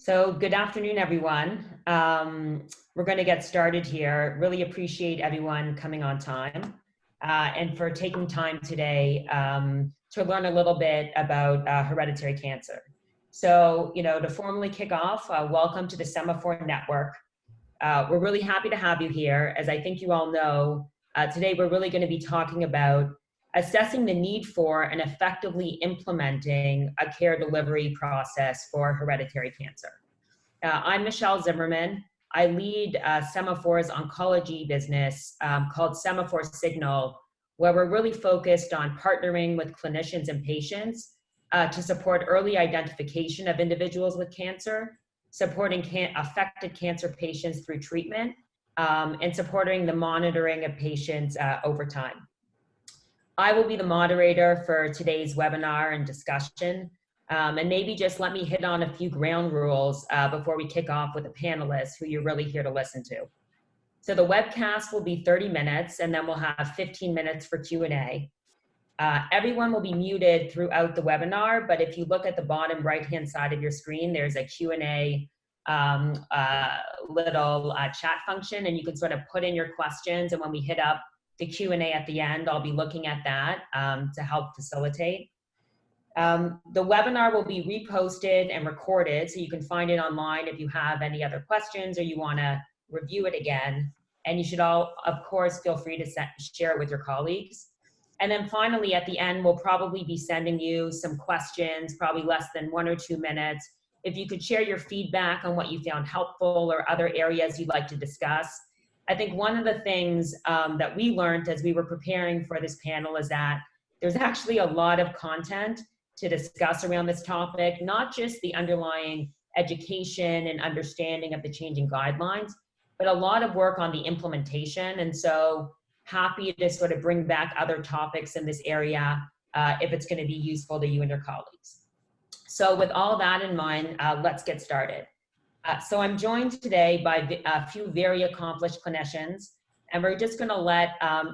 So good afternoon, everyone. We're going to get started here. Really appreciate everyone coming on time and for taking time today to learn a little bit about hereditary cancer. So, to formally kick off, welcome to the Sema4 network. We're really happy to have you here. As I think you all know, today we're really going to be talking about assessing the need for and effectively implementing a care delivery process for hereditary cancer. I'm Michelle Zimmerman. I lead Sema4's oncology business called Sema4 Signal, where we're really focused on partnering with clinicians and patients to support early identification of individuals with cancer, supporting affected cancer patients through treatment, and supporting the monitoring of patients over time. I will be the moderator for today's webinar and discussion. And maybe just let me hit on a few ground rules before we kick off with the panelists who you're really here to listen to. So the webcast will be 30 minutes, and then we'll have 15 minutes for Q&A. Everyone will be muted throughout the webinar, but if you look at the bottom right-hand side of your screen, there's a Q&A little chat function, and you can sort of put in your questions, and when we hit up the Q&A at the end, I'll be looking at that to help facilitate. The webinar will be reposted and recorded, so you can find it online if you have any other questions or you want to review it again. And you should all, of course, feel free to share it with your colleagues. And then finally, at the end, we'll probably be sending you some questions, probably less than 1 or 2 minutes. If you could share your feedback on what you found helpful or other areas you'd like to discuss. I think one of the things that we learned as we were preparing for this panel is that there's actually a lot of content to discuss around this topic, not just the underlying education and understanding of the changing guidelines, but a lot of work on the implementation. And so happy to sort of bring back other topics in this area if it's going to be useful to you and your colleagues. So with all that in mind, let's get started. So I'm joined today by a few very accomplished clinicians, and we're just going to let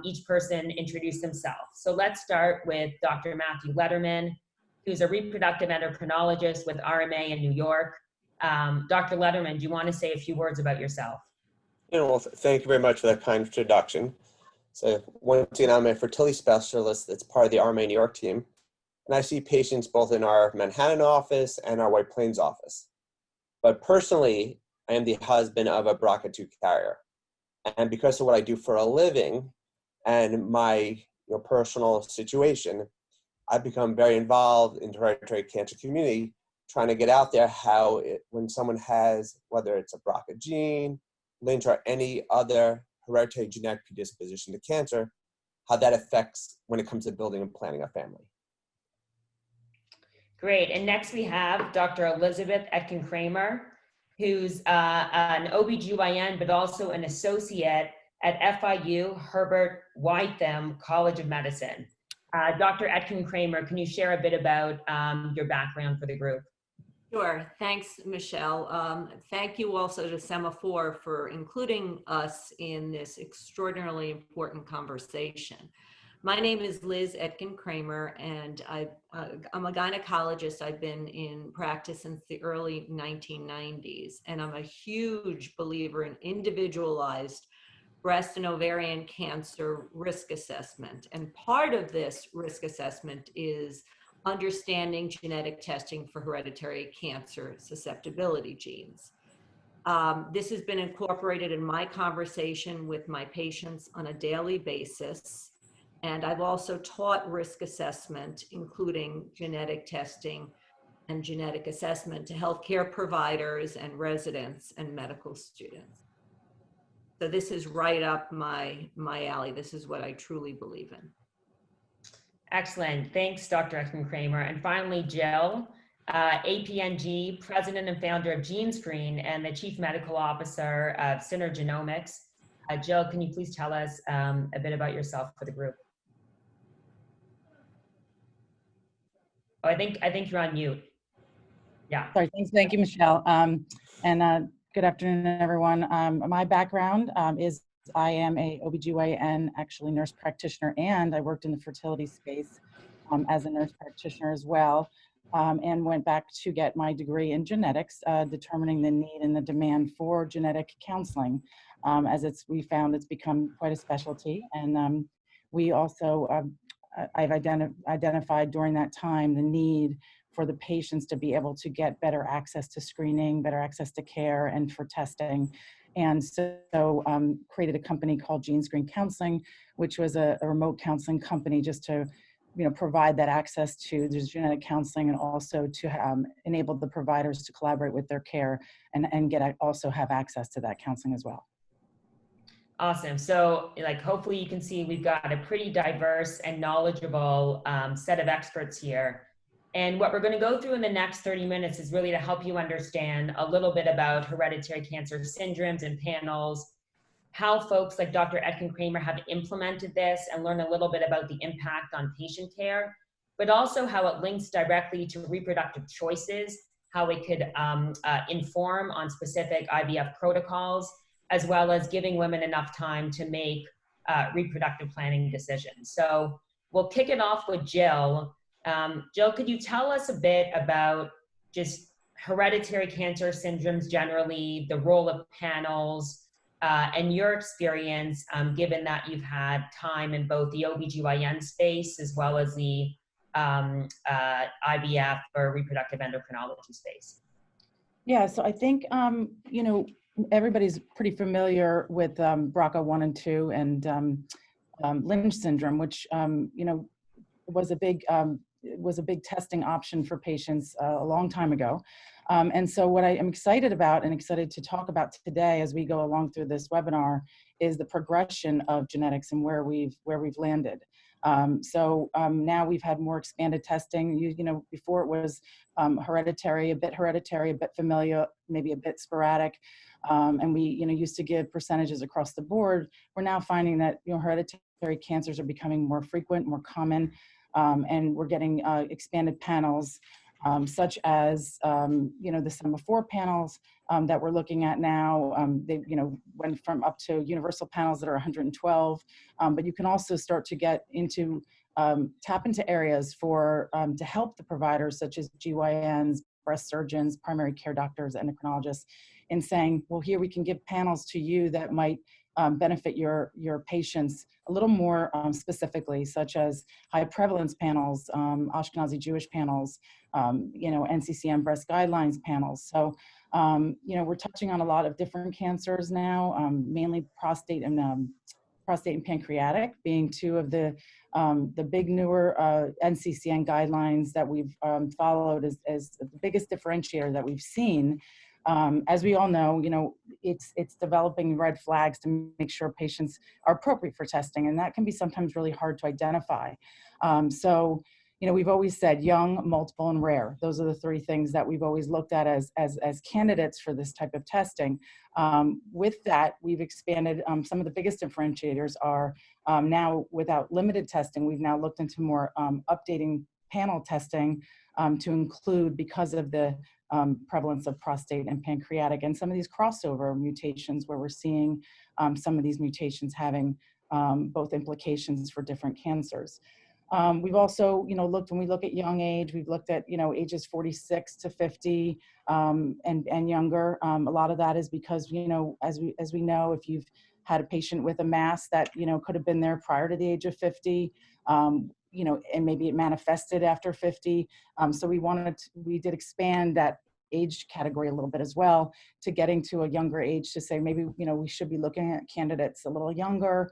each person introduce themselves. So let's start with Dr. Matthew Lederman, who's a reproductive endocrinologist with RMA in New York. Dr. Lederman, do you want to say a few words about yourself? Well, thank you very much for that kind introduction. So once again, I'm a fertility specialist that's part of the RMA New York team, and I see patients both in our Manhattan office and our White Plains office. But personally, I am the husband of a BRCA2 carrier. And because of what I do for a living and my personal situation, I've become very involved in the hereditary cancer community, trying to get out there when someone has, whether it's a BRCA gene, linked or any other hereditary genetic predisposition to cancer, how that affects when it comes to building and planning a family. Great, and next we have Dr. Elizabeth Etkin Kramer, who's an OBGYN, but also an associate at FIU Herbert Wytham College of Medicine. Dr. Etkin Kramer, can you share a bit about your background for the group? Sure. Thanks, Michelle. Thank you also to Sema4 for including us in this extraordinarily important conversation. My name is Liz Etkin Kramer, and I'm a gynecologist. I've been in practice since the early 1990s, and I'm a huge believer in individualized breast and ovarian cancer risk assessment. And part of this risk assessment is understanding genetic testing for hereditary cancer susceptibility genes. This has been incorporated in my conversation with my patients on a daily basis. And I've also taught risk assessment, including genetic testing and genetic assessment to healthcare providers and residents and medical students. So this is right up my alley. This is what I truly believe in. Excellent. Thanks, Dr. Etkin Kramer. And finally, Jill, APNG, president and founder of GeneScreen and the chief medical officer of Synergenomics. Jill, can you please tell us a bit about yourself for the group? Oh, I think you're on mute. Yeah. Sorry. Thank you, Michelle. Good afternoon, everyone. My background is I am a OBGYN, actually nurse practitioner, and I worked in the fertility space as a nurse practitioner as well. and went back to get my degree in genetics, determining the need and the demand for genetic counseling, as we found it's become quite a specialty. And we also, I've identified during that time the need for the patients to be able to get better access to screening, better access to care, and for testing. And so created a company called Gene Screen Counseling, which was a remote counseling company just to provide that access to genetic counseling, and also to enable the providers to collaborate with their care and also have access to that counseling as well. Awesome. So hopefully you can see we've got a pretty diverse and knowledgeable set of experts here. And what we're going to go through in the next 30 minutes is really to help you understand a little bit about hereditary cancer syndromes and panels, how folks like Dr. Etkin Kramer have implemented this, and learn a little bit about the impact on patient care, but also how it links directly to reproductive choices, how it could inform on specific IVF protocols, as well as giving women enough time to make reproductive planning decisions. So we'll kick it off with Jill. Jill, could you tell us a bit about just hereditary cancer syndromes generally, the role of panels, and your experience, given that you've had time in both the OBGYN space as well as the IVF or reproductive endocrinology space? Yeah, so I think, everybody's pretty familiar with BRCA1 and 2 and Lynch syndrome, which, was a big testing option for patients a long time ago. And so what I am excited about and excited to talk about today as we go along through this webinar is the progression of genetics and where we've landed. Now we've had more expanded testing. Before it was hereditary, a bit familial, maybe a bit sporadic. And we, used to give percentages across the board. We're now finding that, hereditary cancers are becoming more frequent, more common, and we're getting expanded panels, such as, the Sema4 panels that we're looking at now. They, went from up to universal panels that are 112, but you can also start to get into, tap into areas for, to help the providers such as GYNs, breast surgeons, primary care doctors, endocrinologists, in saying, well, here we can give panels to you that might benefit your patients a little more specifically, such as high prevalence panels, Ashkenazi Jewish panels, NCCN breast guidelines panels. So, we're touching on a lot of different cancers now, mainly prostate and pancreatic being two of the big newer NCCN guidelines that we've followed as the biggest differentiator that we've seen. As we all know, it's developing red flags to make sure patients are appropriate for testing, and that can be sometimes really hard to identify. We've always said young, multiple, and rare. Those are the three things that we've always looked at as candidates for this type of testing. With that, we've expanded. Some of the biggest differentiators are now, without limited testing, we've now looked into more updating panel testing to include, because of the prevalence of prostate and pancreatic and some of these crossover mutations where we're seeing some of these mutations having both implications for different cancers. We've also, looked, when we look at young age, we've looked at, ages 46 to 50 and younger. A lot of that is because, as we know, if you've had a patient with a mass that, could have been there prior to the age of 50, and maybe it manifested after 50. So we did expand that age category a little bit as well, to getting to a younger age to say maybe, we should be looking at candidates a little younger.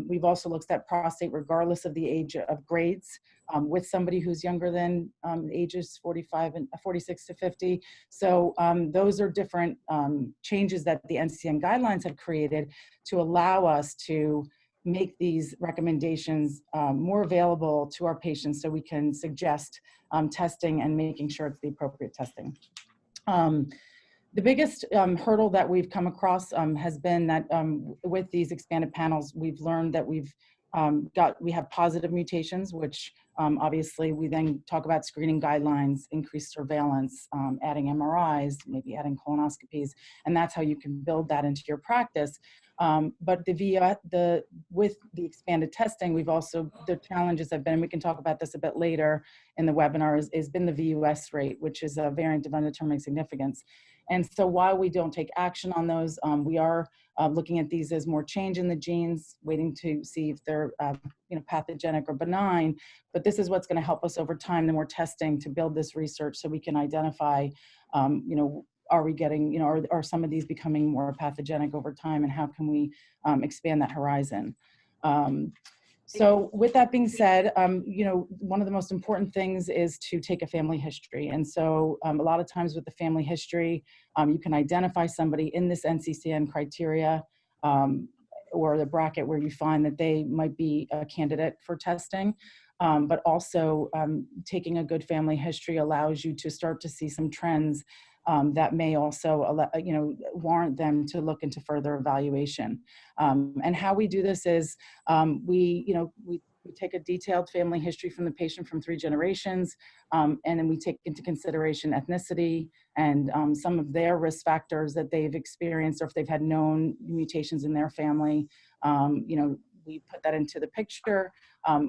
We've also looked at prostate regardless of the age of grades with somebody who's younger than ages 46 to 50. So those are different changes that the NCCN guidelines have created to allow us to make these recommendations more available to our patients, so we can suggest testing and making sure it's the appropriate testing. The biggest hurdle that we've come across has been that with these expanded panels, we've learned that we have positive mutations, which obviously we then talk about screening guidelines, increased surveillance, adding MRIs, maybe adding colonoscopies, and that's how you can build that into your practice. But with the expanded testing, we've also, the challenges have been, and we can talk about this a bit later in the webinar, is been the VUS rate, which is a variant of undetermined significance. And so while we don't take action on those, we are looking at these as more change in the genes, waiting to see if they're pathogenic or benign. But this is what's going to help us over time, the more testing, to build this research so we can identify, are we getting, are some of these becoming more pathogenic over time, and how can we expand that horizon? So with that being said, one of the most important things is to take a family history. And so a lot of times with the family history, you can identify somebody in this NCCN criteria or the bracket where you find that they might be a candidate for testing. But also taking a good family history allows you to start to see some trends that may also, warrant them to look into further evaluation. And how we do this is we take a detailed family history from the patient from 3 generations, and then we take into consideration ethnicity and some of their risk factors that they've experienced, or if they've had known mutations in their family. We put that into the picture.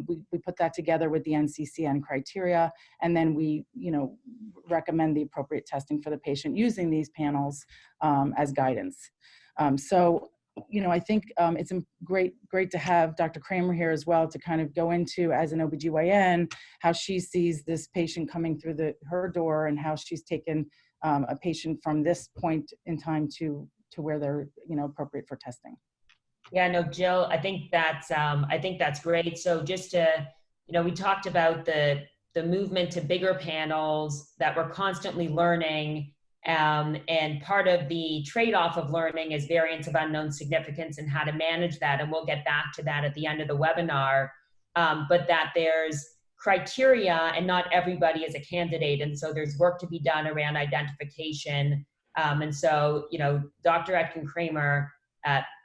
We put that together with the NCCN criteria, and then we, recommend the appropriate testing for the patient using these panels as guidance. I think it's great to have Dr. Kramer here as well to kind of go into, as an OBGYN, how she sees this patient coming through her door, and how she's taken a patient from this point in time to where they're, appropriate for testing. Yeah, no, Jill, I think that's great. So just to, we talked about the movement to bigger panels, that we're constantly learning. And part of the trade-off of learning is variants of unknown significance and how to manage that. And we'll get back to that at the end of the webinar. But that there's criteria and not everybody is a candidate. And so there's work to be done around identification. And so, Dr. Etkin Kramer,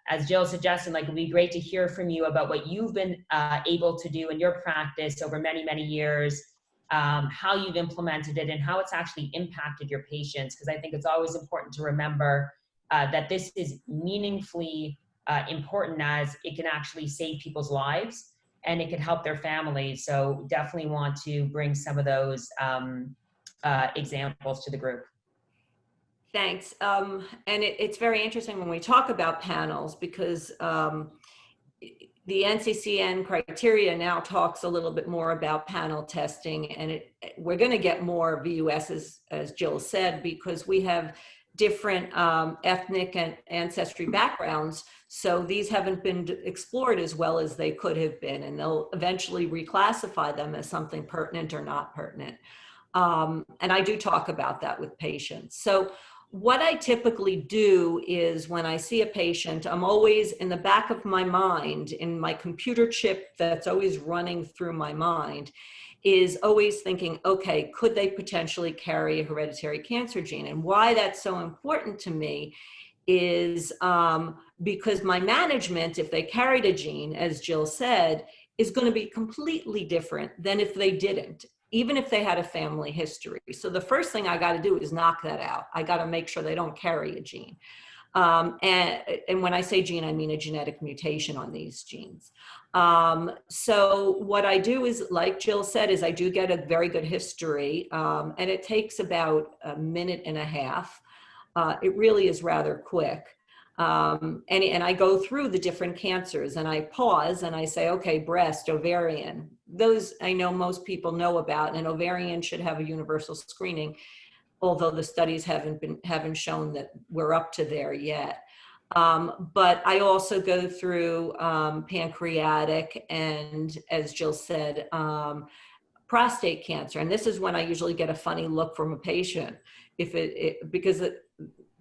as Jill suggested, it would be great to hear from you about what you've been able to do in your practice over many, many years, how you've implemented it, and how it's actually impacted your patients. Because I think it's always important to remember that this is meaningfully important, as it can actually save people's lives and it can help their families. So definitely want to bring some of those examples to the group. Thanks. And it's very interesting when we talk about panels, because the NCCN criteria now talks a little bit more about panel testing, and we're going to get more VUS, as Jill said, because we have different ethnic and ancestry backgrounds. So these haven't been explored as well as they could have been, and they'll eventually reclassify them as something pertinent or not pertinent. And I do talk about that with patients. So what I typically do is, when I see a patient, I'm always, in the back of my mind, in my computer chip that's always running through my mind, is always thinking, okay, could they potentially carry a hereditary cancer gene? And why that's so important to me is because my management, if they carried a gene, as Jill said, is going to be completely different than if they didn't, even if they had a family history. So the first thing I got to do is knock that out. I got to make sure they don't carry a gene. And when I say gene, I mean a genetic mutation on these genes. So what I do is, like Jill said, is I do get a very good history, and it takes about a minute and a half. It really is rather quick. And I go through the different cancers, and I pause and I say, okay, breast, ovarian, those I know most people know about, and ovarian should have a universal screening, although the studies haven't shown that we're up to there yet. But I also go through pancreatic and, as Jill said, prostate cancer. And this is when I usually get a funny look from a patient,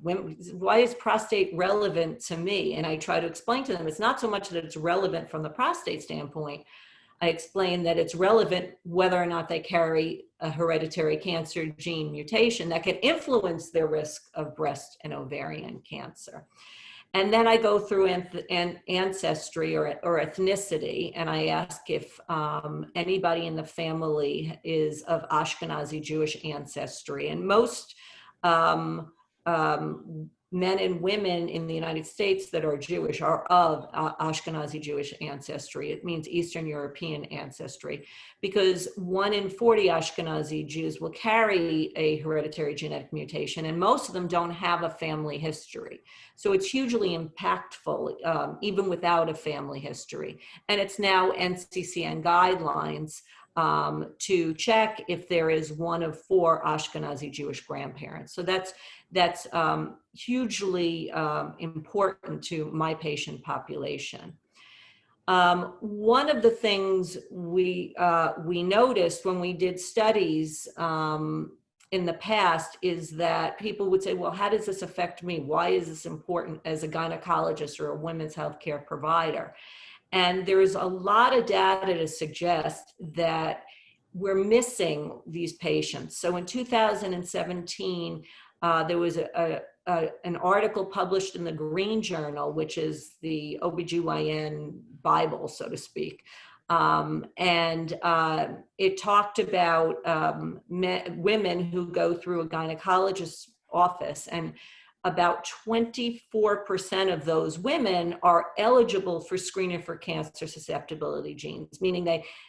why is prostate relevant to me? And I try to explain to them, it's not so much that it's relevant from the prostate standpoint. I explain that it's relevant whether or not they carry a hereditary cancer gene mutation that can influence their risk of breast and ovarian cancer. And then I go through ancestry or ethnicity, and I ask if anybody in the family is of Ashkenazi Jewish ancestry. And most men and women in the United States that are Jewish are of Ashkenazi Jewish ancestry. It means Eastern European ancestry, because 1 in 40 Ashkenazi Jews will carry a hereditary genetic mutation, and most of them don't have a family history. So it's hugely impactful, even without a family history. And it's now NCCN guidelines to check if there is 1 of 4 Ashkenazi Jewish grandparents. So that's hugely important to my patient population. One of the things we noticed when we did studies in the past is that people would say, well, how does this affect me? Why is this important as a gynecologist or a women's healthcare provider? And there's a lot of data to suggest that we're missing these patients. So in 2017, there was an article published in the Green Journal, which is the OBGYN Bible, so to speak. And it talked about women who go through a gynecologist's office, and about 24% of those women are eligible for screening for cancer susceptibility genes, meaning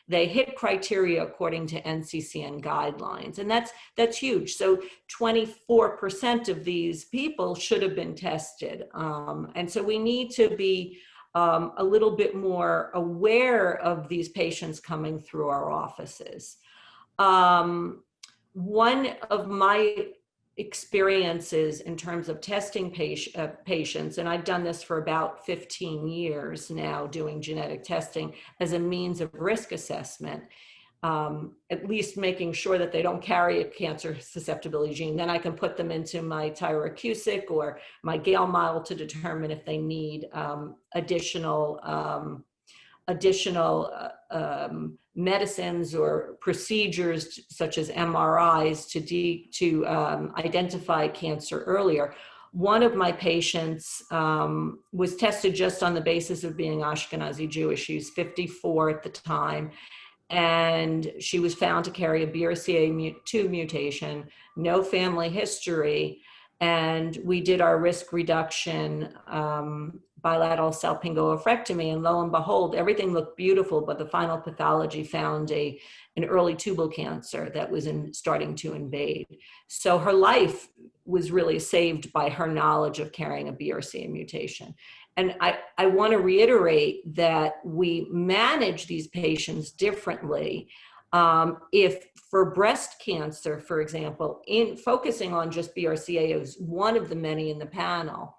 they hit criteria according to NCCN guidelines. And that's huge. So 24% of these people should have been tested. And so we need to be a little bit more aware of these patients coming through our offices. One of my experiences in terms of testing patients, and I've done this for about 15 years now, doing genetic testing as a means of risk assessment, at least making sure that they don't carry a cancer susceptibility gene. Then I can put them into my tyroacusic or my Gale model to determine if they need additional medicines or procedures such as MRIs to identify cancer earlier. One of my patients was tested just on the basis of being Ashkenazi Jewish. She was 54 at the time, and she was found to carry a BRCA2 mutation, no family history, and we did our risk reduction bilateral salpingo-oophorectomy, and lo and behold, everything looked beautiful, but the final pathology found an early tubal cancer that was starting to invade. So her life was really saved by her knowledge of carrying a BRCA mutation. And I want to reiterate that we manage these patients differently. If for breast cancer, for example, in focusing on just BRCA is one of the many in the panel,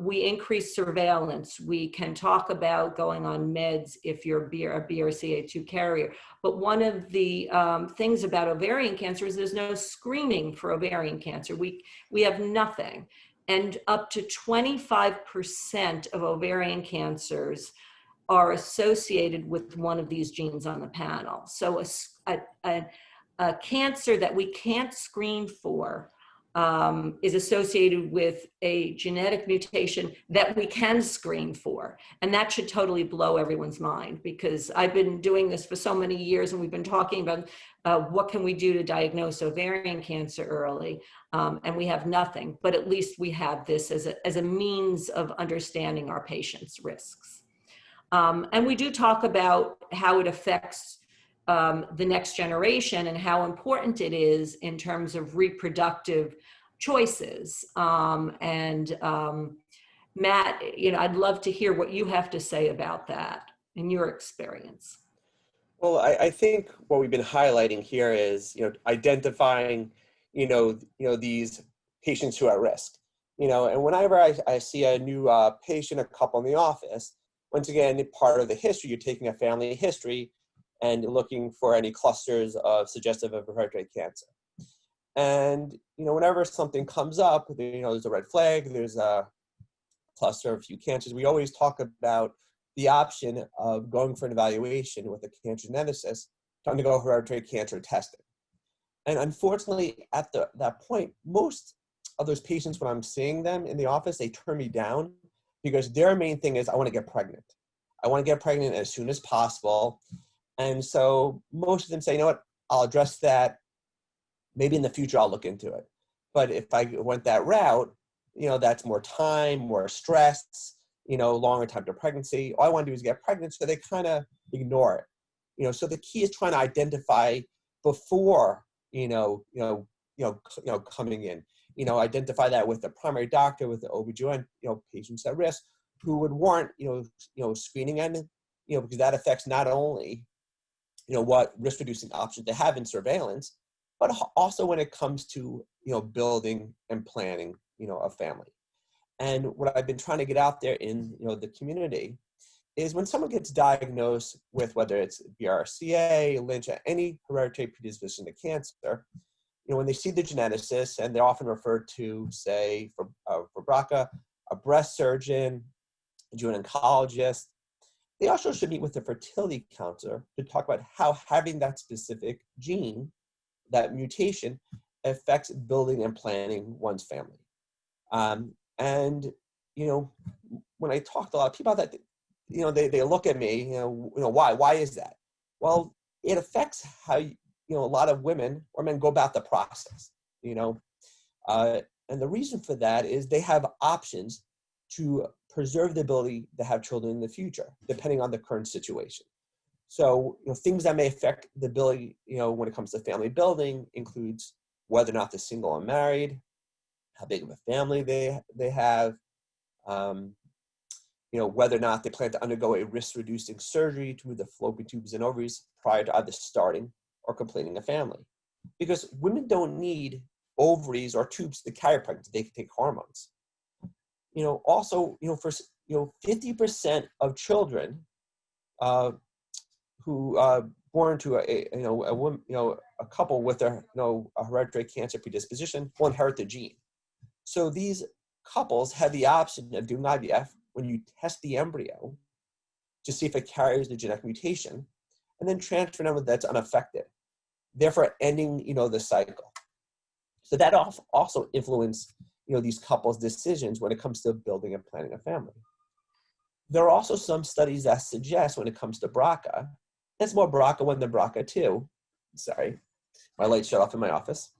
we increase surveillance. We can talk about going on meds if you're a BRCA2 carrier. But one of the things about ovarian cancer is there's no screening for ovarian cancer. We have nothing. And up to 25% of ovarian cancers are associated with one of these genes on the panel. So a cancer that we can't screen for is associated with a genetic mutation that we can screen for. And that should totally blow everyone's mind, because I've been doing this for so many years, and we've been talking about what can we do to diagnose ovarian cancer early, and we have nothing, but at least we have this as a means of understanding our patients' risks. And we do talk about how it affects the next generation and how important it is in terms of reproductive choices. Matt, I'd love to hear what you have to say about that in your experience. Well, I think what we've been highlighting here is, identifying, these patients who are at risk, and whenever I see a new patient, a couple in the office, once again, part of the history, you're taking a family history and looking for any clusters of suggestive of hereditary cancer. And, whenever something comes up, there's a red flag, there's a cluster of a few cancers, we always talk about the option of going for an evaluation with a cancer geneticist to undergo hereditary cancer testing. And unfortunately, at that point, most of those patients, when I'm seeing them in the office, they turn me down because their main thing is, I want to get pregnant. I want to get pregnant as soon as possible. And so most of them say, I'll address that. Maybe in the future, I'll look into it. But if I went that route, that's more time, more stress, longer time to pregnancy. All I want to do is get pregnant, so they kind of ignore it. So the key is trying to identify before, coming in. Identify that with the primary doctor, with the OB/GYN, patients at risk who would warrant, screening, and, because that affects not only, what risk reducing options they have in surveillance, but also when it comes to, building and planning, a family. And what I've been trying to get out there in, the community is when someone gets diagnosed with, whether it's BRCA, Lynch, any hereditary predisposition to cancer, when they see the geneticist, and they're often referred to, say, for BRCA, a breast surgeon, to an oncologist, they also should meet with a fertility counselor to talk about how having that specific gene, that mutation, affects building and planning one's family. And when I talk to a lot of people about that, they look at me, why is that? Well, it affects how a lot of women or men go about the process, and the reason for that is they have options to preserve the ability to have children in the future, depending on the current situation. So, things that may affect the ability, when it comes to family building includes whether or not they're single or married, how big of a family they have, whether or not they plan to undergo a risk-reducing surgery to remove the fallopian tubes and ovaries prior to either starting or completing a family. Because women don't need ovaries or tubes to carry pregnancy, they can take hormones. Also, for 50% of children who born to a woman, a couple with a hereditary cancer predisposition will inherit the gene. So these couples have the option of doing IVF when you test the embryo to see if it carries the genetic mutation, and then transfer an embryo that's unaffected, therefore ending the cycle. So that also influences these couples' decisions when it comes to building and planning a family. There are also some studies that suggest when it comes to BRCA, it's more BRCA1 than BRCA2. Sorry, my light shut off in my office.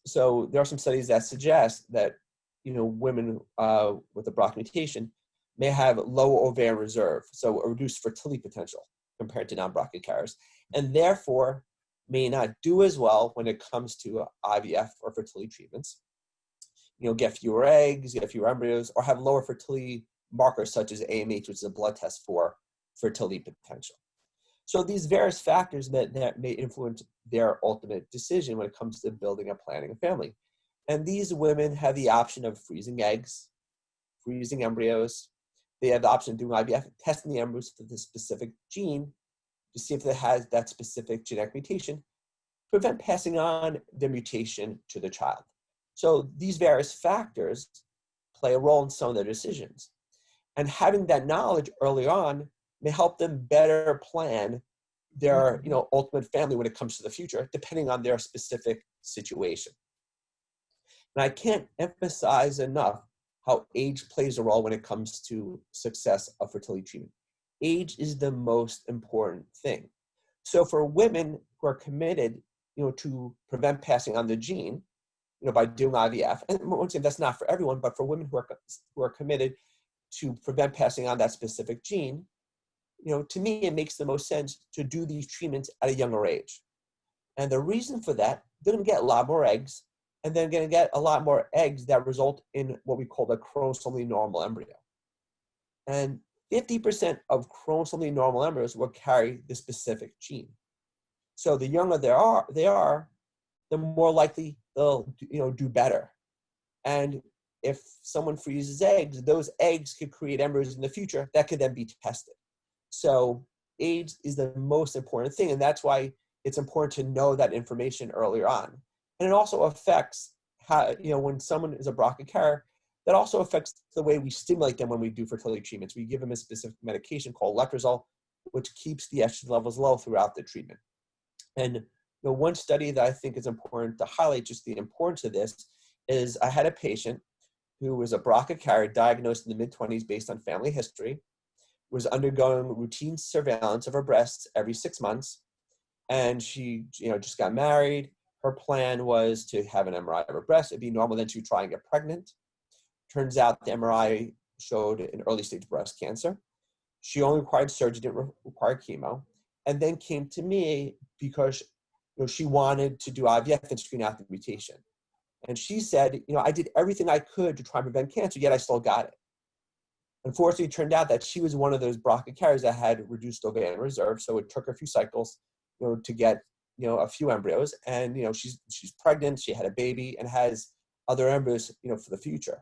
So there are some studies that suggest that women with a BRCA mutation may have low ovarian reserve, so a reduced fertility potential compared to non-BRCA carriers, and therefore may not do as well when it comes to IVF or fertility treatments. Get fewer eggs, get fewer embryos, or have lower fertility markers such as AMH, which is a blood test for fertility potential. So these various factors that may influence their ultimate decision when it comes to building and planning a family. And these women have the option of freezing eggs, freezing embryos. They have the option of doing IVF, testing the embryos for the specific gene to see if it has that specific genetic mutation, prevent passing on the mutation to the child. So these various factors play a role in some of their decisions. And having that knowledge early on may help them better plan their ultimate family when it comes to the future, depending on their specific situation. And I can't emphasize enough how age plays a role when it comes to success of fertility treatment. Age is the most important thing. So for women who are committed, to prevent passing on the gene, by doing IVF, and once again, that's not for everyone, but for women who are committed to prevent passing on that specific gene, to me, it makes the most sense to do these treatments at a younger age. And the reason for that, they're going to get a lot more eggs, and they're going to get a lot more eggs that result in what we call the chromosomally normal embryo. And 50% of chromosomally normal embryos will carry the specific gene. So the younger they are, the more likely they'll do better. And if someone freezes eggs, those eggs could create embryos in the future that could then be tested. So age is the most important thing, and that's why it's important to know that information earlier on. And it also affects how, when someone is a BRCA carrier, that also affects the way we stimulate them when we do fertility treatments. We give them a specific medication called letrozole, which keeps the estrogen levels low throughout the treatment. And one study that I think is important to highlight just the importance of this is I had a patient who was a BRCA carrier diagnosed in the mid-20s based on family history, was undergoing routine surveillance of her breasts every 6 months. And she, just got married. her plan was to have an MRI of her breast. It'd be normal, then she would try and get pregnant. Turns out the MRI showed an early stage breast cancer. She only required surgery, didn't require chemo, and then came to me because she wanted to do IVF and screen out the mutation. And she said, I did everything I could to try and prevent cancer, yet I still got it. Unfortunately, it turned out that she was one of those BRCA carriers that had reduced ovarian reserve, so it took her a few cycles, to get, a few embryos. And, she's pregnant, she had a baby, and has other embryos, for the future.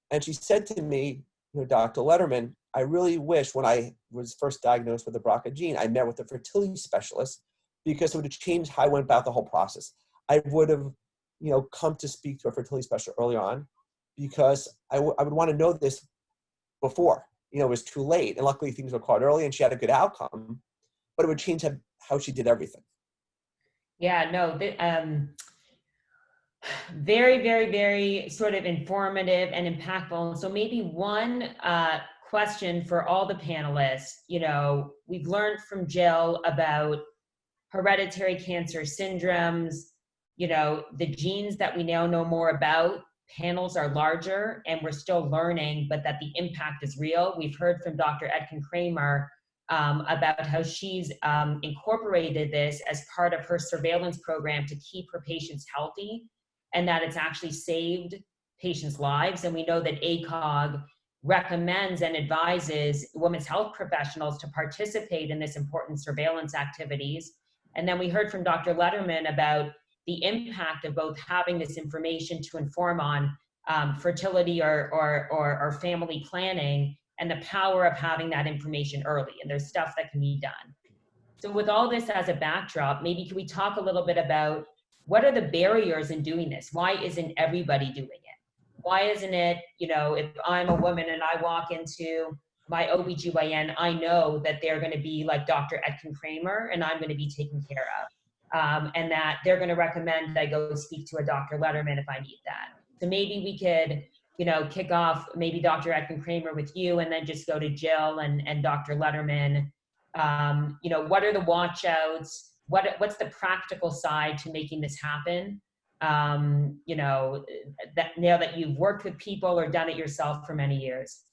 And she said to me, Dr. Lederman, I really wish when I was first diagnosed with the BRCA gene, I met with a fertility specialist, because it would have changed how I went about the whole process. I would have, come to speak to a fertility specialist early on, because I would want to know this before, it was too late. And luckily things were caught early and she had a good outcome, but it would change how she did everything. Yeah, no, very, very, very sort of informative and impactful. So maybe one question for all the panelists. We've learned from Jill about hereditary cancer syndromes, the genes that we now know more about. Panels are larger and we're still learning, but that the impact is real. We've heard from Dr. Etkin Kramer about how she's incorporated this as part of her surveillance program to keep her patients healthy, and that it's actually saved patients' lives. And we know that ACOG recommends and advises women's health professionals to participate in this important surveillance activities. And then we heard from Dr. Lederman about the impact of both having this information to inform on fertility or family planning, and the power of having that information early. And there's stuff that can be done. So with all this as a backdrop, maybe can we talk a little bit about what are the barriers in doing this? Why isn't everybody doing it? Why isn't it, if I'm a woman and I walk into my OBGYN, I know that they're going to be like Dr. Etkin Kramer and I'm going to be taken care of. And that they're going to recommend I go speak to a Dr. Lederman if I need that. So maybe we could, kick off maybe Dr. Etkin Kramer with you, and then just go to Jill and Dr. Lederman. What are the watch outs? What's the practical side to making this happen? That now that you've worked with people or done it yourself for many years.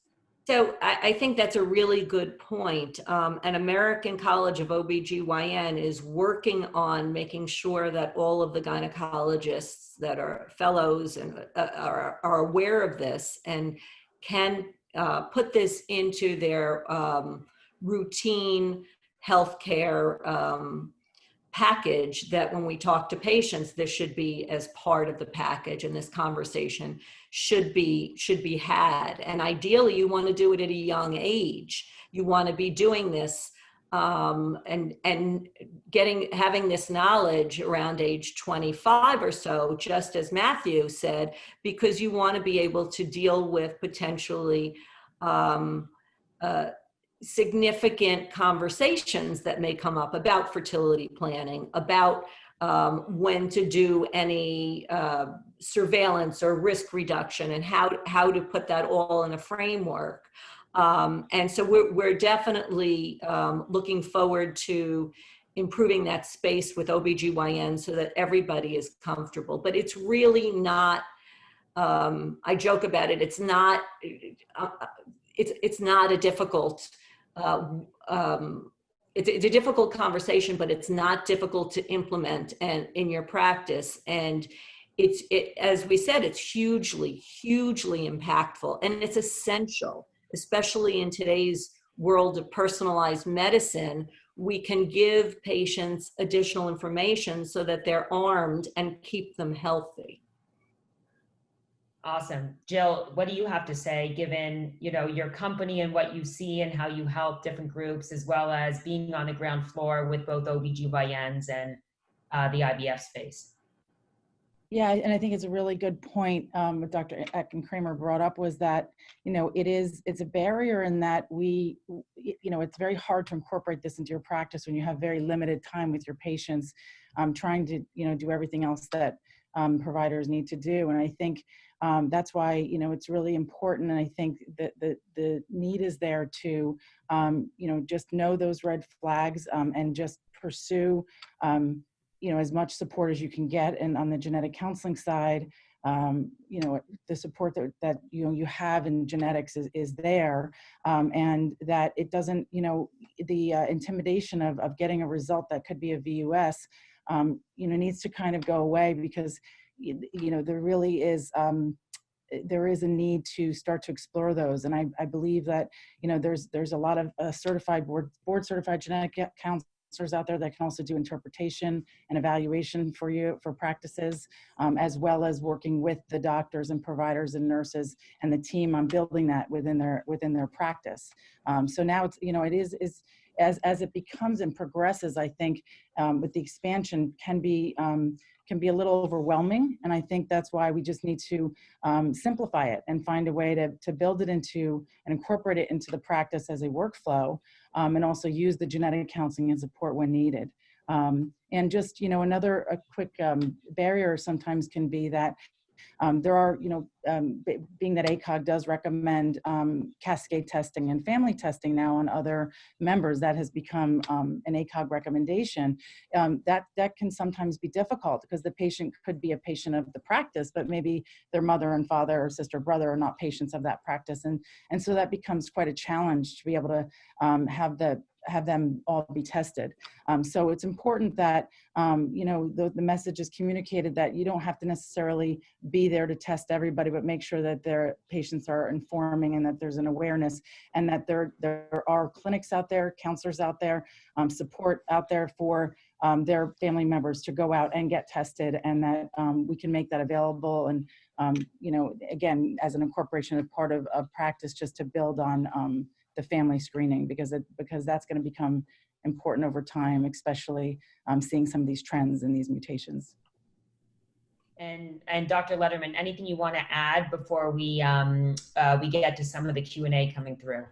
So I think that's a really good point. An American College of OBGYN is working on making sure that all of the gynecologists that are fellows and are aware of this and can put this into their routine healthcare package, that when we talk to patients, this should be as part of the package, and this conversation should be had. And ideally, you want to do it at a young age. You want to be doing this and having this knowledge around age 25 or so, just as Matthew said, because you want to be able to deal with potentially significant conversations that may come up about fertility planning, about when to do any surveillance or risk reduction, and how to put that all in a framework. And so we're definitely looking forward to improving that space with OBGYN so that everybody is comfortable. But it's really not, I joke about it, it's not a difficult, it's a difficult conversation, but it's not difficult to implement and in your practice. And as we said, it's hugely impactful, and it's essential, especially in today's world of personalized medicine. We can give patients additional information so that they're armed and keep them healthy. Awesome. Jill, what do you have to say, given, your company and what you see and how you help different groups, as well as being on the ground floor with both OBGYNs and the IVF space? Yeah, and I think it's a really good point what Dr. Etkin Kramer brought up, was that, it's a barrier in that it's very hard to incorporate this into your practice when you have very limited time with your patients, trying to, do everything else that providers need to do. And I think that's why, it's really important. And I think that the need is there to, just know those red flags and just pursue, as much support as you can get. And on the genetic counseling side, the support that you have in genetics is there, and that it doesn't, the intimidation of getting a result that could be a VUS, needs to kind of go away, because, there really is, there is a need to start to explore those. And I believe that, there's a lot of certified board certified genetic counselors out there that can also do interpretation and evaluation for you for practices, as well as working with the doctors and providers and nurses and the team on building that within their practice. So now it's, it is as it becomes and progresses, I think, with the expansion can be a little overwhelming. And I think that's why we just need to simplify it and find a way to build it into and incorporate it into the practice as a workflow, and also use the genetic counseling and support when needed. And just, a quick barrier sometimes can be that there are, being that ACOG does recommend cascade testing and family testing now on other members, that has become an ACOG recommendation. That can sometimes be difficult, because the patient could be a patient of the practice, but maybe their mother and father or sister, brother are not patients of that practice. And so that becomes quite a challenge to be able to have them all be tested. So it's important that, the message is communicated that you don't have to necessarily be there to test everybody, but make sure that their patients are informing and that there's an awareness, and that there are clinics out there, counselors out there, support out there for their family members to go out and get tested, and that we can make that available. And, again, as an incorporation of part of practice, just to build on the family screening, because that's going to become important over time, especially seeing some of these trends and these mutations. And Dr. Lederman, anything you want to add before we get to some of the Q&A coming through?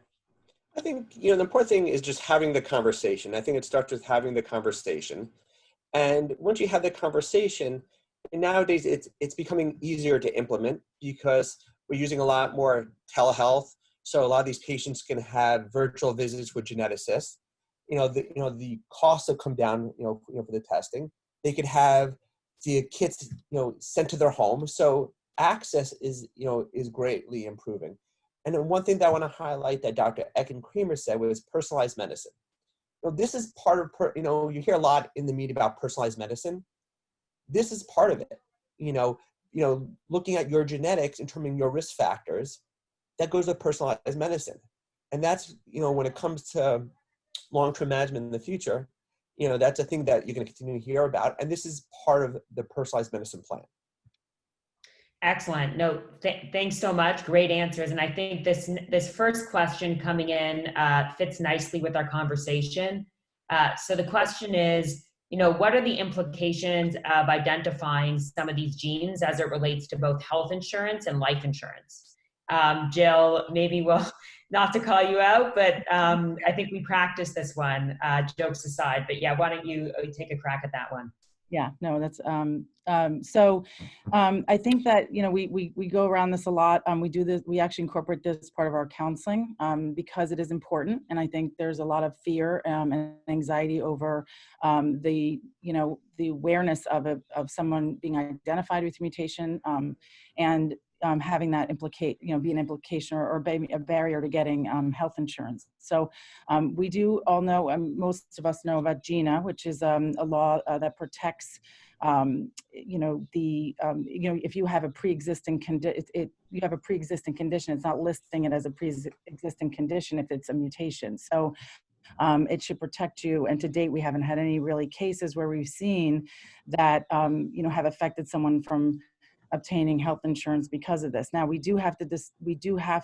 I think, the important thing is just having the conversation. I think it starts with having the conversation. And once you have the conversation, nowadays it's becoming easier to implement, because we're using a lot more telehealth. So a lot of these patients can have virtual visits with geneticists. The costs have come down, for the testing. They could have the kits, sent to their home. So access is greatly improving. And then one thing that I want to highlight that Dr. Etkin Kramer said was personalized medicine. This is part of, you hear a lot in the media about personalized medicine. This is part of it. Looking at your genetics and determining your risk factors, that goes with personalized medicine. And that's, when it comes to long-term management in the future, that's a thing that you're going to continue to hear about. And this is part of the personalized medicine plan. Excellent. No, thanks so much. Great answers. And I think this first question coming in fits nicely with our conversation. So the question is, what are the implications of identifying some of these genes as it relates to both health insurance and life insurance? Jill, maybe we'll, not to call you out, but I think we practiced this one, jokes aside. But yeah, why don't you take a crack at that one? Yeah, no, that's I think that we go around this a lot. We do this. We actually incorporate this as part of our counseling because it is important, and I think there's a lot of fear and anxiety over the awareness of someone being identified with mutation and having that be an implication or a barrier to getting health insurance. So we do all know, most of us know about GINA, which is a law that protects, if you have a pre-existing condition, it's not listing it as a pre-existing condition if it's a mutation. So it should protect you. And to date, we haven't had any really cases where we've seen that, have affected someone from obtaining health insurance because of this. Now we do have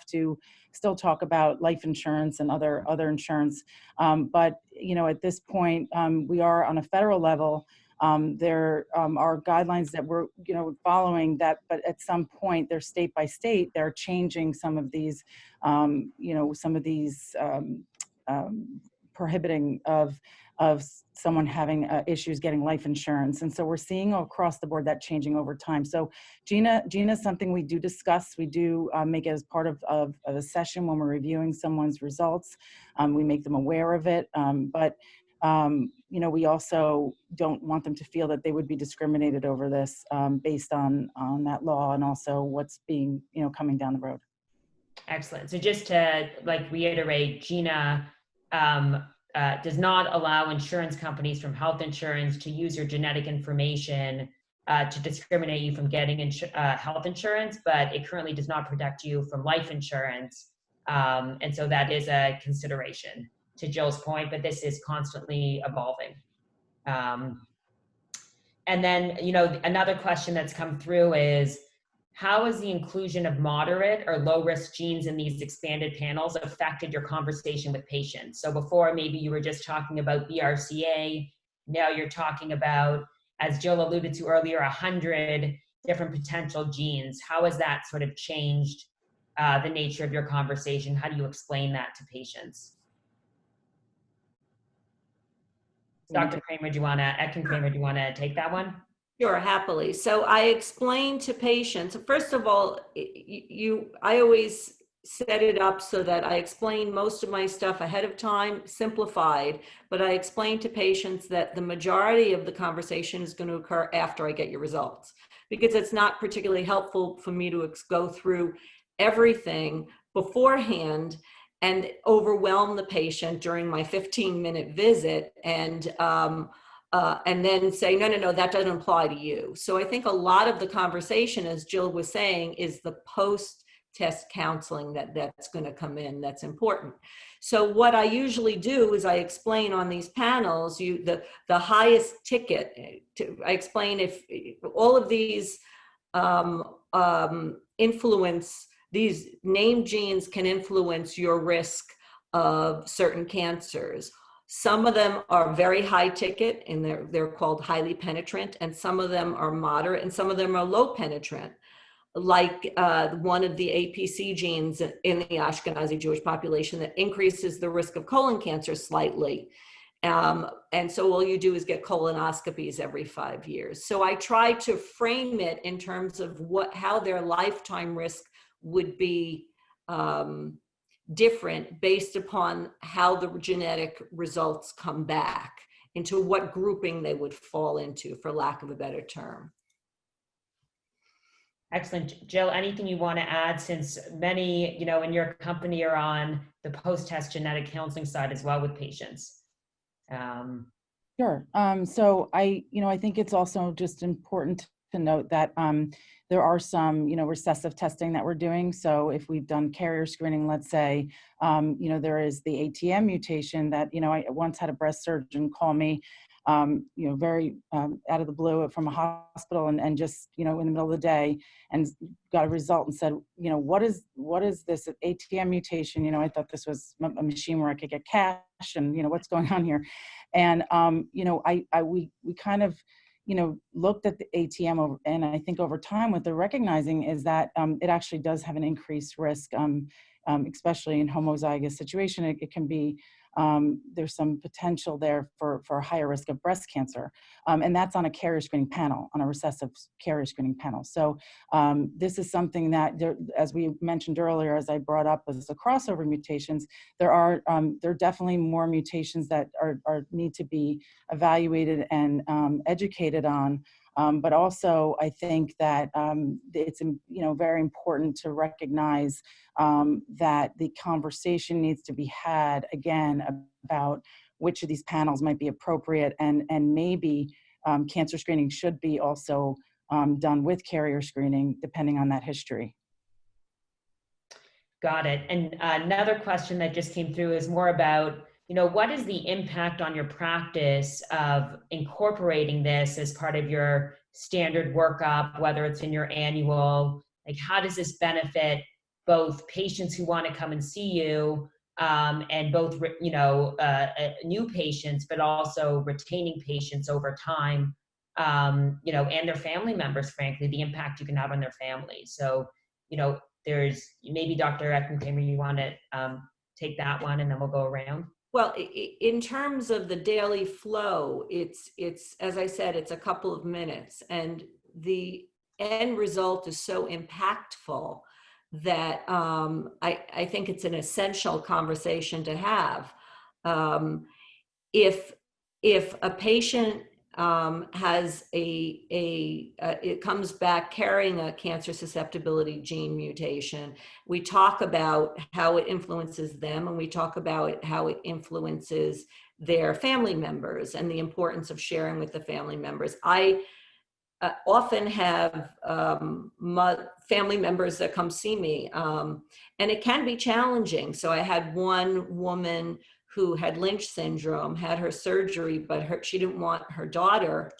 to still talk about life insurance and other insurance, but at this point we are on a federal level. There are guidelines that we're following that, but at some point they're state by state. They're changing some of these prohibiting of someone having issues getting life insurance. And so we're seeing across the board that changing over time. So GINA is something we do discuss. We do make it as part of a session when we're reviewing someone's results. We make them aware of it. But we also don't want them to feel that they would be discriminated over this based on that law and also what's being, coming down the road. Excellent. So just to reiterate, GINA does not allow insurance companies from health insurance to use your genetic information to discriminate you from getting health insurance, but it currently does not protect you from life insurance. And so that is a consideration, to Jill's point, but this is constantly evolving. And then, another question that's come through is, how has the inclusion of moderate or low risk genes in these expanded panels affected your conversation with patients? So before, maybe you were just talking about BRCA. Now you're talking about, as Jill alluded to earlier, 100 different potential genes. How has that sort of changed the nature of your conversation? How do you explain that to patients? Dr. Kramer, Etkin Kramer, do you want to take that one? Sure, happily. So I explain to patients, first of all, I always set it up so that I explain most of my stuff ahead of time, simplified, but I explain to patients that the majority of the conversation is going to occur after I get your results, because it's not particularly helpful for me to go through everything beforehand and overwhelm the patient during my 15-minute visit and then say, no, that doesn't apply to you. So I think a lot of the conversation, as Jill was saying, is the post-test counseling that's going to come in. That's important. So what I usually do is I explain on these panels, the highest ticket. I explain if all of these these named genes can influence your risk of certain cancers. Some of them are very high ticket and they're called highly penetrant, and some of them are moderate and some of them are low penetrant, like one of the APC genes in the Ashkenazi Jewish population that increases the risk of colon cancer slightly. And so all you do is get colonoscopies every 5 years. So I try to frame it in terms of how their lifetime risk would be different based upon how the genetic results come back, into what grouping they would fall into, for lack of a better term. Excellent. Jill, anything you want to add, since many, in your company are on the post-test genetic counseling side as well with patients? Sure. So I think it's also just important to note that there are some, recessive testing that we're doing. So if we've done carrier screening, let's say, there is the ATM mutation that, I once had a breast surgeon call me, very out of the blue from a hospital and just, in the middle of the day, and got a result and said, what is this ATM mutation? I thought this was a machine where I could get cash and, what's going on here? And, we kind of, looked at the ATM and I think over time what they're recognizing is that it actually does have an increased risk, especially in homozygous situation. It can be, there's some potential there for a higher risk of breast cancer. And that's on a carrier screening panel, on a recessive carrier screening panel. So this is something that, as we mentioned earlier, as I brought up as the crossover mutations, there are definitely more mutations that need to be evaluated and educated on. But also, I think that it's very important to recognize that the conversation needs to be had again about which of these panels might be appropriate, and maybe cancer screening should be also done with carrier screening, depending on that history. Got it. And another question that just came through is more about, what is the impact on your practice of incorporating this as part of your standard workup, whether it's in your annual, how does this benefit both patients who want to come and see you, and both, new patients, but also retaining patients over time, and their family members, frankly, the impact you can have on their families. So, there's maybe Dr. Etkin Kramer, you want to take that one and then we'll go around. Well, in terms of the daily flow, it's as I said, it's a couple of minutes, and the end result is so impactful that I think it's an essential conversation to have. If if a patient has it comes back carrying a cancer susceptibility gene mutation, we talk about how it influences them, and we talk about how it influences their family members and the importance of sharing with the family members. I often have family members that come see me, and it can be challenging. So I had one woman who had Lynch syndrome, had her surgery, but she didn't want her daughter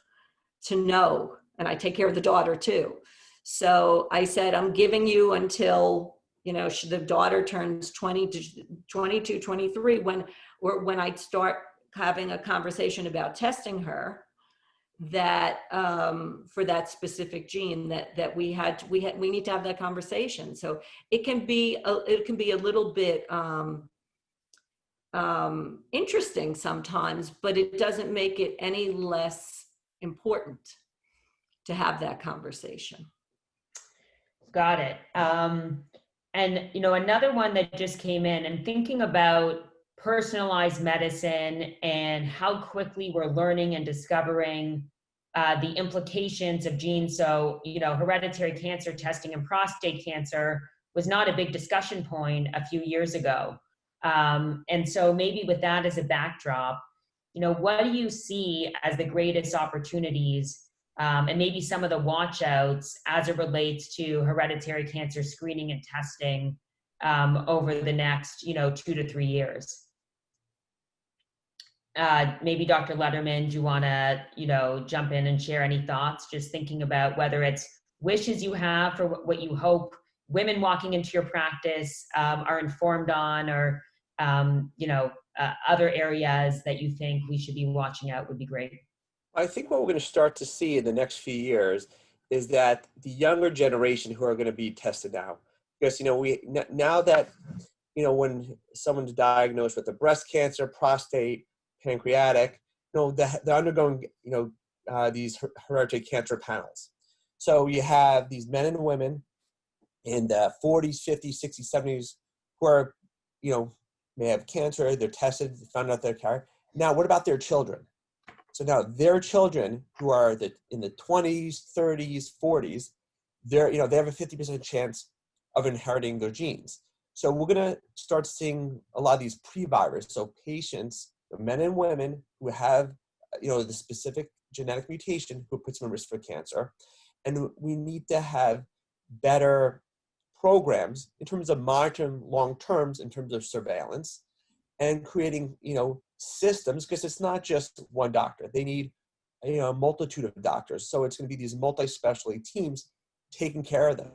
to know, and I take care of the daughter too. So I said, I'm giving you until, you know, the daughter turns 22, 23, when I start having a conversation about testing her, that for that specific gene that we need to have that conversation. So it can be a little bit interesting sometimes, but it doesn't make it any less important to have that conversation. Got it. And, you know, another one that just came in, and thinking about personalized medicine and how quickly we're learning and discovering the implications of genes. So, you know, hereditary cancer testing and prostate cancer was not a big discussion point a few years ago. And so maybe with that as a backdrop, you know, what do you see as the greatest opportunities and maybe some of the watch outs as it relates to hereditary cancer screening and testing over the next, you know, 2 to 3 years? Maybe Dr. Lederman, do you want to, you know, jump in and share any thoughts, just thinking about whether it's wishes you have for what you hope women walking into your practice are informed on, or, you know, other areas that you think we should be watching out would be great. I think what we're going to start to see in the next few years is that the younger generation who are going to be tested now, because, you know, now that, you know, when someone's diagnosed with a breast cancer, prostate, pancreatic, you know, they're undergoing, you know, these hereditary cancer panels. So you have these men and women in the 40s, 50s, 60s, 70s who are, you know, may have cancer, they're tested, found out they're carrier. Now, what about their children? So now their children who are in the 20s, 30s, 40s, they're, you know, they have a 50% chance of inheriting their genes. So we're going to start seeing a lot of these pre-virus. So patients, men and women who have, you know, the specific genetic mutation who puts them at risk for cancer. And we need to have better programs in terms of monitoring long terms, in terms of surveillance, and creating, you know, systems, because it's not just one doctor. They need, you know, a multitude of doctors. So it's going to be these multi-specialty teams taking care of them,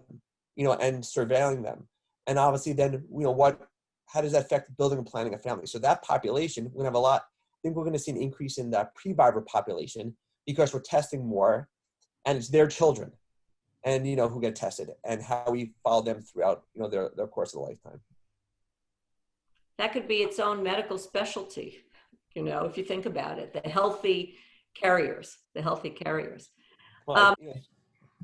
you know, and surveilling them. And obviously then, you know, how does that affect building and planning a family? So that population, we're going to have a lot, I think we're going to see an increase in that pre-vivor population because we're testing more, and it's their children and, you know, who get tested, and how we follow them throughout, you know, their course of the lifetime. That could be its own medical specialty, you know, if you think about it, the healthy carriers. Well, yeah.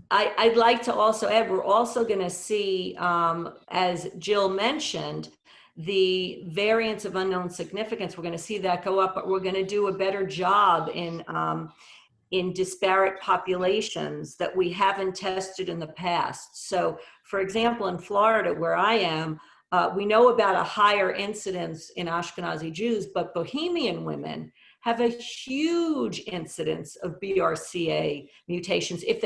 I'd like to also add, we're also going to see, as Jill mentioned, the variants of unknown significance. We're going to see that go up, but we're going to do a better job in disparate populations that we haven't tested in the past. So, for example, in Florida, where I am, we know about a higher incidence in Ashkenazi Jews, but Bohemian women have a huge incidence of BRCA mutations if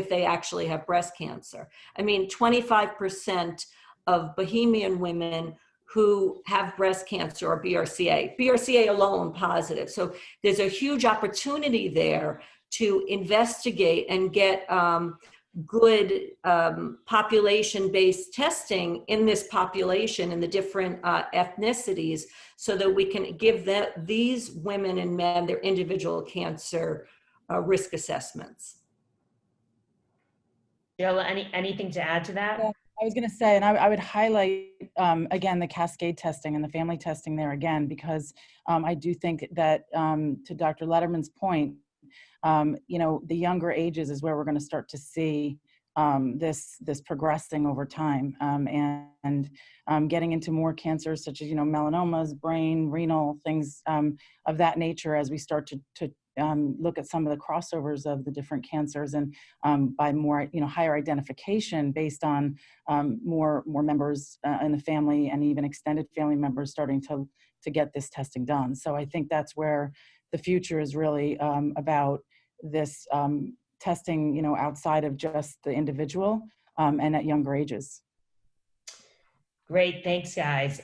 they actually have breast cancer. I mean, 25% of Bohemian women who have breast cancer are BRCA alone positive. So there's a huge opportunity there to investigate and get good population-based testing in this population, in the different ethnicities, so that we can give these women and men their individual cancer risk assessments. Jill, anything to add to that? Yeah, I was going to say, and I would highlight, again, the cascade testing and the family testing there again, because I do think that, to Dr. Lederman's point, you know, the younger ages is where we're going to start to see this progressing over time, and getting into more cancers such as, melanomas, brain, renal, things of that nature as we start to look at some of the crossovers of the different cancers, and by more, higher identification based on more members in the family, and even extended family members starting to get this testing done. So I think that's where the future is really about this testing, outside of just the individual, and at younger ages. Great, thanks guys.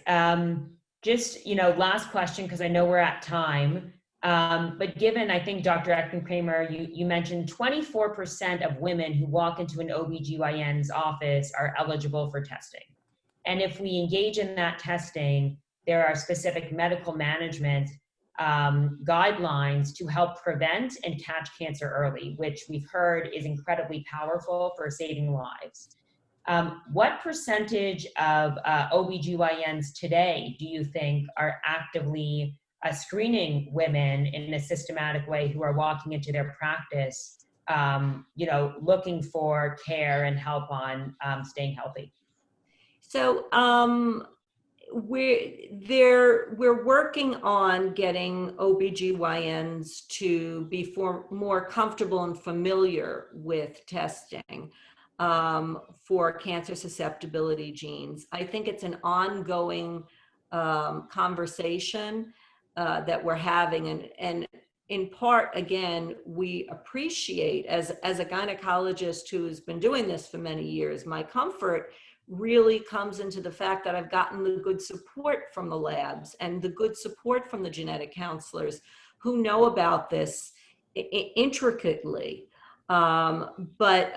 Just, last question, because I know we're at time. But given, I think Dr. Etkin Kramer, you mentioned 24% of women who walk into an OBGYN's office are eligible for testing. And if we engage in that testing, there are specific medical management guidelines to help prevent and catch cancer early, which we've heard is incredibly powerful for saving lives. What percentage of OBGYNs today do you think are actively screening women in a systematic way who are walking into their practice, looking for care and help on staying healthy? So we're working on getting OBGYNs to be more comfortable and familiar with testing for cancer susceptibility genes. I think it's an ongoing conversation that we're having, and in part, again, we appreciate, as a gynecologist who has been doing this for many years, my comfort really comes into the fact that I've gotten the good support from the labs and the good support from the genetic counselors who know about this intricately. But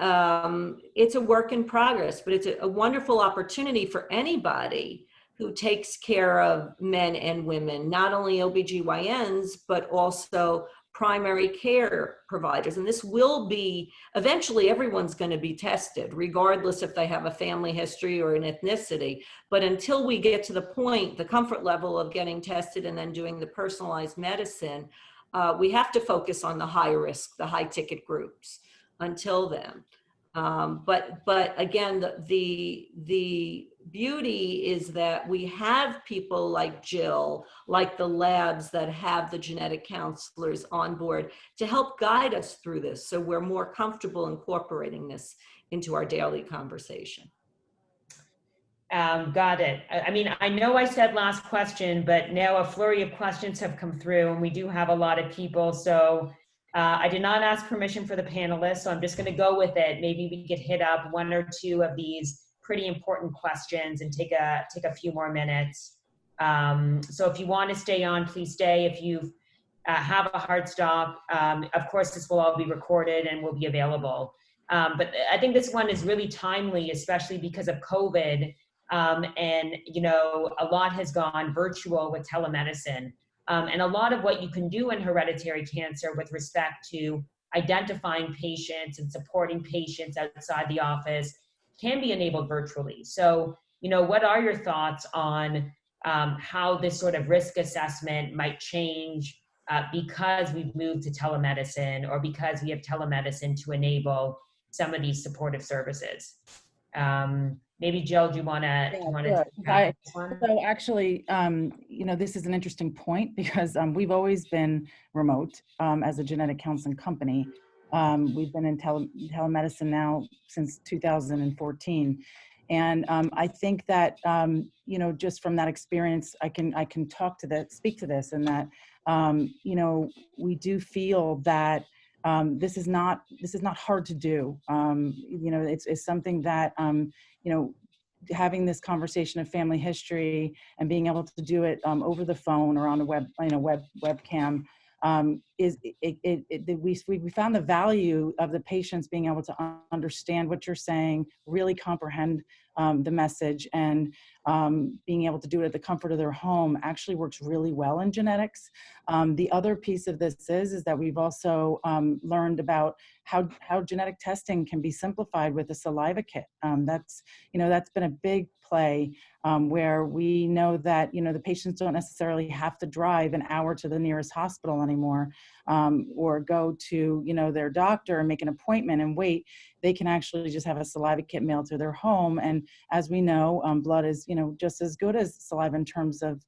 it's a work in progress, but it's a wonderful opportunity for anybody who takes care of men and women, not only OBGYNs, but also primary care providers. And this will be, eventually everyone's going to be tested, regardless if they have a family history or an ethnicity. But until we get to the point, the comfort level of getting tested and then doing the personalized medicine, we have to focus on the high risk, the high ticket groups until then. But again, the beauty is that we have people like Jill, like the labs that have the genetic counselors on board to help guide us through this, so we're more comfortable incorporating this into our daily conversation. Got it. I mean, I know I said last question, but now a flurry of questions have come through, and we do have a lot of people. So I did not ask permission for the panelists, so I'm just going to go with it. Maybe we could hit up one or two of these pretty important questions and take a few more minutes. So if you want to stay on, please stay. If you have a hard stop, of course, this will all be recorded and will be available. But I think this one is really timely, especially because of COVID. And, a lot has gone virtual with telemedicine. And a lot of what you can do in hereditary cancer with respect to identifying patients and supporting patients outside the office can be enabled virtually. So, what are your thoughts on how this sort of risk assessment might change because we've moved to telemedicine, or because we have telemedicine to enable some of these supportive services? Maybe Jill, do you want to take this one? So actually, this is an interesting point, because we've always been remote as a genetic counseling company. We've been in telemedicine now since 2014. And I think that, just from that experience, I can speak to this, and that, we do feel that this is not hard to do. It's something that, having this conversation of family history and being able to do it over the phone or on a webcam, we found the value of the patients being able to understand what you're saying, really comprehend the message, and being able to do it at the comfort of their home actually works really well in genetics. The other piece of this is that we've also learned about how genetic testing can be simplified with a saliva kit. That's been a big play where we know that the patients don't necessarily have to drive an hour to the nearest hospital anymore, or go to their doctor and make an appointment and wait. They can actually just have a saliva kit mailed to their home. And as we know, blood is just as good as saliva in terms of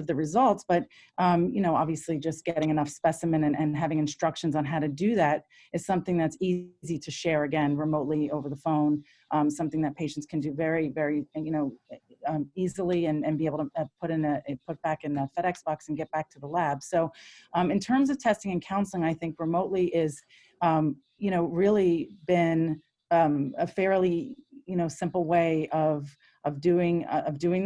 the results, but obviously just getting enough specimen and having instructions on how to do that is something that's easy to share, again, remotely over the phone, something that patients can do very, very, easily and be able to put back in the FedEx box and get back to the lab. So in terms of testing and counseling, I think remotely is, really been a fairly, simple way of doing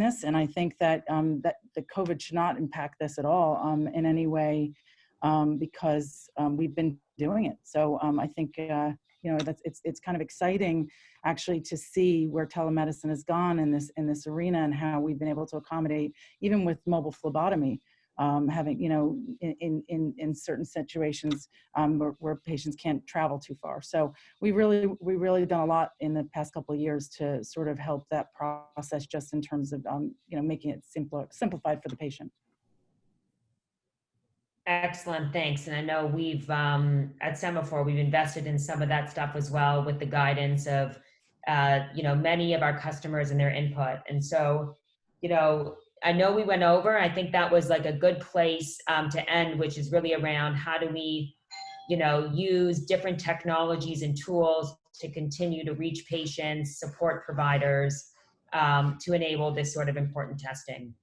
this. And I think that that the COVID should not impact this at all in any way, because we've been doing it. So I think it's kind of exciting actually to see where telemedicine has gone in this arena, and how we've been able to accommodate even with mobile phlebotomy, having in certain situations where patients can't travel too far. So we really done a lot in the past couple of years to sort of help that process, just in terms of making it simplified for the patient. Excellent, thanks. And I know we've, at Sema4, we've invested in some of that stuff as well, with the guidance of, many of our customers and their input. And so, I know we went over, I think that was like a good place to end, which is really around how do we, use different technologies and tools to continue to reach patients, support providers, to enable this sort of important testing.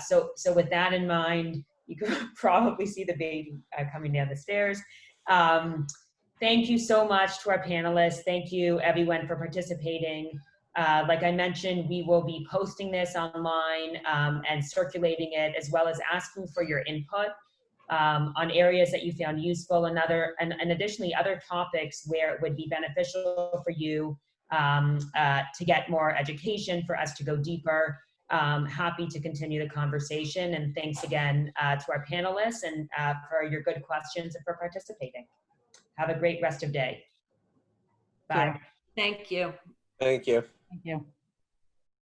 So with that in mind, you can probably see the baby coming down the stairs. Thank you so much to our panelists. Thank you everyone for participating. Like I mentioned, we will be posting this online and circulating it, as well as asking for your input on areas that you found useful, and additionally other topics where it would be beneficial for you to get more education, for us to go deeper. Happy to continue the conversation, and thanks again to our panelists and for your good questions and for participating. Have a great rest of day. Bye. Thank you. Thank you. Thank you.